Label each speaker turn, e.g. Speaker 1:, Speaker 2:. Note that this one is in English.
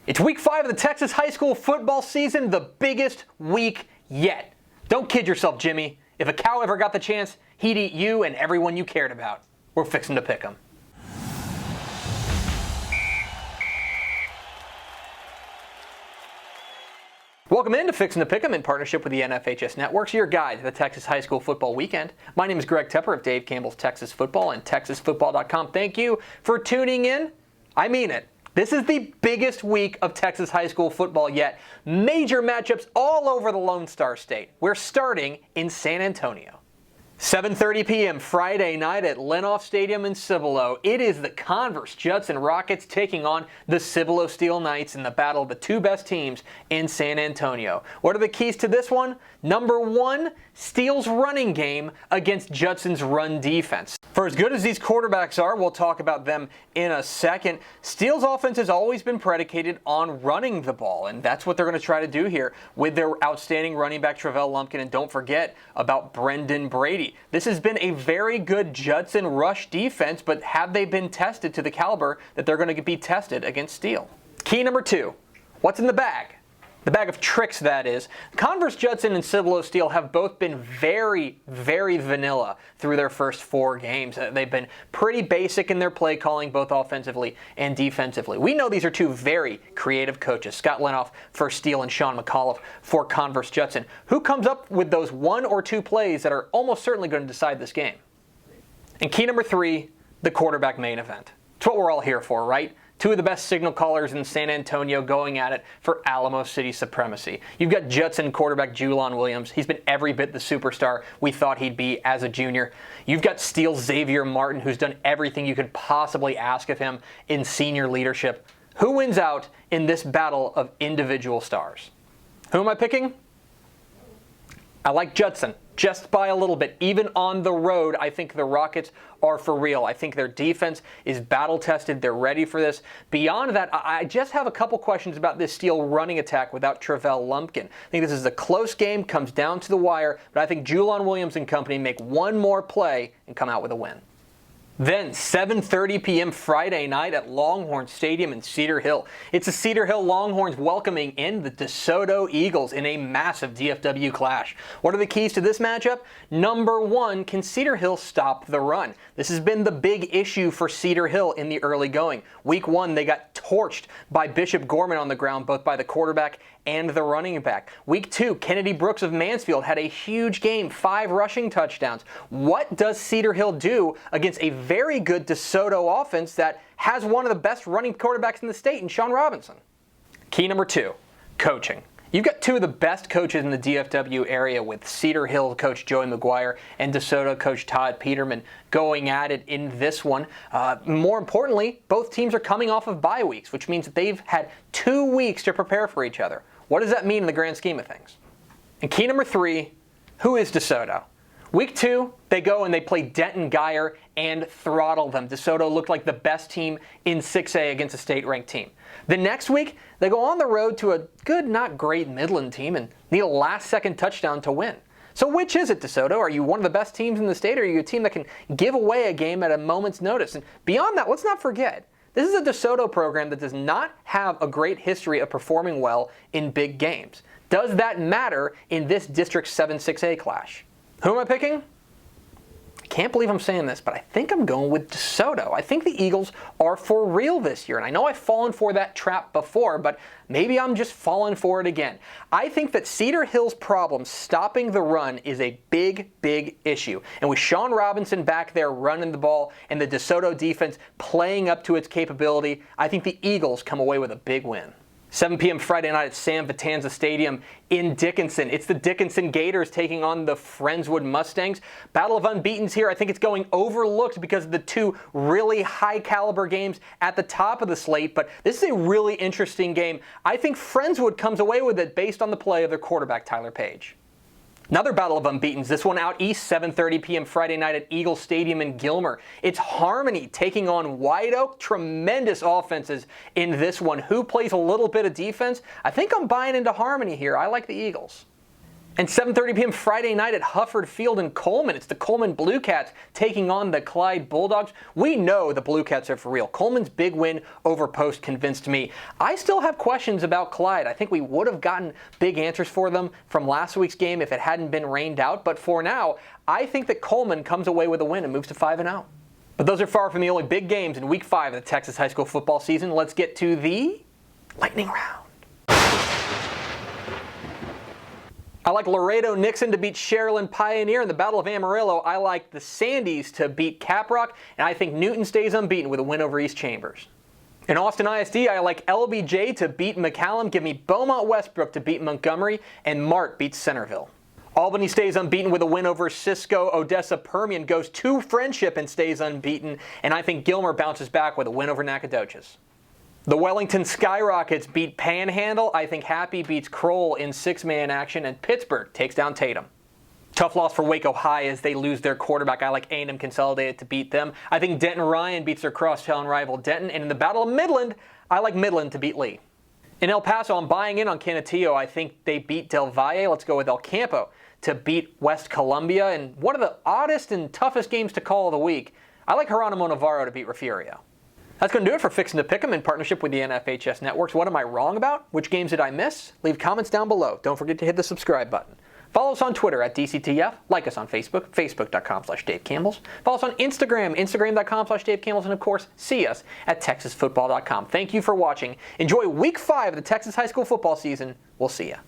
Speaker 1: It's week 5 of the Texas high school football season, the biggest week yet. Don't kid yourself, Jimmy. If a cow ever got the chance, he'd eat you and everyone you cared about. We're fixing to pick 'em. Welcome in to Fixin' to Pick'em in partnership with the NFHS Networks, your guide to the Texas high school football weekend. My name is Greg Tepper of Dave Campbell's Texas Football and TexasFootball.com. Thank you for tuning in. I mean it. This is the biggest week of Texas high school football yet. Major matchups all over the Lone Star State. We're starting in San Antonio. 7:30 p.m. Friday night at Lenoff Stadium in Cibolo. It is the Converse Judson Rockets taking on the Cibolo Steele Knights in the battle of the two best teams in San Antonio. What are the keys to this one? Number one, Steele's running game against Judson's run defense. For as good as these quarterbacks are, we'll talk about them in a second, Steele's offense has always been predicated on running the ball, and that's what they're going to try to do here with their outstanding running back Travell Lumpkin, and don't forget about Brendan Brady. This has been a very good Judson rush defense, but have they been tested to the caliber that they're going to be tested against Steele? Key number two, what's in the bag? The bag of tricks, that is. Converse Judson and Cibolo Steele have both been very, very vanilla through their first 4 games. They've been pretty basic in their play calling, both offensively and defensively. We know these are two very creative coaches, Scott Lenoff for Steele and Sean McAuliffe for Converse Judson. Who comes up with those 1 or 2 plays that are almost certainly going to decide this game? And key number 3, the quarterback main event. It's what we're all here for, right? 2 of the best signal callers in San Antonio going at it for Alamo City supremacy. You've got Judson quarterback Julian Williams. He's been every bit the superstar we thought he'd be as a junior. You've got Steele's Xavier Martin, who's done everything you could possibly ask of him in senior leadership. Who wins out in this battle of individual stars? Who am I picking? I like Judson, just by a little bit. Even on the road, I think the Rockets are for real. I think their defense is battle-tested. They're ready for this. Beyond that, I just have a couple questions about this Steele running attack without Travell Lumpkin. I think this is a close game, comes down to the wire, but I think Julian Williams and company make one more play and come out with a win. Then, 7:30 p.m. Friday night at Longhorn Stadium in Cedar Hill. It's the Cedar Hill Longhorns welcoming in the DeSoto Eagles in a massive DFW clash. What are the keys to this matchup? Number 1, can Cedar Hill stop the run? This has been the big issue for Cedar Hill in the early going. Week 1, they got torched by Bishop Gorman on the ground, both by the quarterback and the running back. Week 2, Kennedy Brooks of Mansfield had a huge game, 5 rushing touchdowns. What does Cedar Hill do against a very good DeSoto offense that has one of the best running quarterbacks in the state in Sean Robinson? Key number 2, coaching. You've got 2 of the best coaches in the DFW area with Cedar Hill coach Joey McGuire and DeSoto coach Todd Peterman going at it in this one. More importantly, both teams are coming off of bye weeks, which means that they've had 2 weeks to prepare for each other. What does that mean in the grand scheme of things? And key number 3, who is DeSoto? Week 2, they go and they play Denton Geyer and throttle them. DeSoto looked like the best team in 6A against a state-ranked team. The next week, they go on the road to a good, not great Midland team and need a last-second touchdown to win. So which is it, DeSoto? Are you one of the best teams in the state, or are you a team that can give away a game at a moment's notice? And beyond that, let's not forget, this is a DeSoto program that does not have a great history of performing well in big games. Does that matter in this District 7-6A clash? Who am I picking? I can't believe I'm saying this, but I think I'm going with DeSoto. I think the Eagles are for real this year, and I know I've fallen for that trap before, but maybe I'm just falling for it again. I think that Cedar Hill's problem stopping the run is a big, big issue. And with Sean Robinson back there running the ball and the DeSoto defense playing up to its capability, I think the Eagles come away with a big win. 7 p.m. Friday night at Sam Vitanza Stadium in Dickinson. It's the Dickinson Gators taking on the Friendswood Mustangs. Battle of Unbeatens here. I think it's going overlooked because of the 2 really high-caliber games at the top of the slate, but this is a really interesting game. I think Friendswood comes away with it based on the play of their quarterback, Tyler Page. Another battle of unbeatens, this one out east, 7:30 p.m. Friday night at Eagle Stadium in Gilmer. It's Harmony taking on White Oak. Tremendous offenses in this one. Who plays a little bit of defense? I think I'm buying into Harmony here. I like the Eagles. And 7:30 p.m. Friday night at Hufford Field in Coleman. It's the Coleman Blue Cats taking on the Clyde Bulldogs. We know the Blue Cats are for real. Coleman's big win over Post convinced me. I still have questions about Clyde. I think we would have gotten big answers for them from last week's game if it hadn't been rained out. But for now, I think that Coleman comes away with a win and moves to 5-0. But those are far from the only big games in Week 5 of the Texas high school football season. Let's get to the lightning round. I like Laredo Nixon to beat Sherilyn Pioneer in the Battle of Amarillo. I like the Sandys to beat Caprock, and I think Newton stays unbeaten with a win over East Chambers. In Austin ISD, I like LBJ to beat McCallum. Give me Beaumont Westbrook to beat Montgomery, and Mart beats Centerville. Albany stays unbeaten with a win over Cisco. Odessa Permian goes to Friendship and stays unbeaten, and I think Gilmer bounces back with a win over Nacogdoches. The Wellington Skyrockets beat Panhandle. I think Happy beats Kroll in 6-man action, and Pittsburgh takes down Tatum. Tough loss for Waco High as they lose their quarterback. I like A&M Consolidated to beat them. I think Denton Ryan beats their crosstown rival Denton, and in the Battle of Midland, I like Midland to beat Lee. In El Paso, I'm buying in on Canutillo. I think they beat Del Valle. Let's go with El Campo to beat West Columbia, and one of the oddest and toughest games to call of the week, I like Geronimo Navarro to beat Refugio. That's going to do it for Fixing to Pick'em in partnership with the NFHS Networks. What am I wrong about? Which games did I miss? Leave comments down below. Don't forget to hit the subscribe button. Follow us on Twitter at DCTF. Like us on Facebook, facebook.com/DaveCampbells. Follow us on Instagram, instagram.com/DaveCampbells. And of course, see us at TexasFootball.com. Thank you for watching. Enjoy Week 5 of the Texas high school football season. We'll see ya.